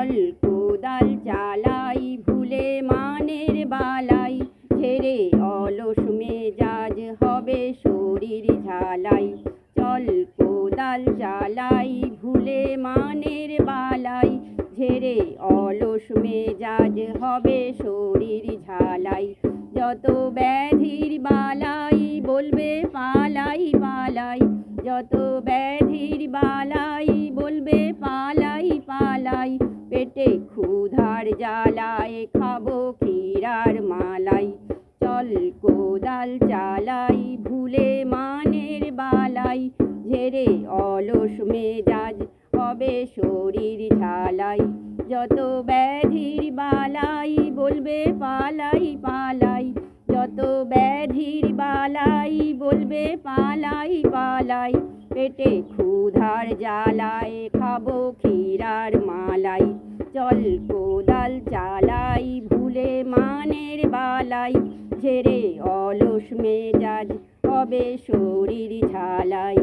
চল কোদাল চালাই ভুলে মানের বালাই, ঝেড়ে অলস মেজাজ হবে শরীর ঝালাই। চল কোদাল চালাই ভুলে মানের বালাই, ঝেড়ে অলস মেজাজ হবে শরীর ঝালাই। যত ব্যাধির বালাই বলবে পালাই পালাই, যত ব্যাধির বালাই বলবে পালাই পালাই। পেটে ক্ষুধার জ্বালায় খাবো ক্ষীরার মালাই। চল কোদাল চালাই ভুলে মানের বালাই, ঝেড়ে অলস মেজাজ হবে শরীর ঝালাই। যত ব্যাধির বালাই বলবে পালাই পালাই, যত ব্যাধির বালাই বলবে পালাই পালাই। পেটে ক্ষুধার জ্বালায় খাবো ক্ষীরার মালাই। চল কোদাল চালাই ভুলে মানের বালাই, ঝেড়ে অলস মেজাজ হবে শরীর ঝালাই।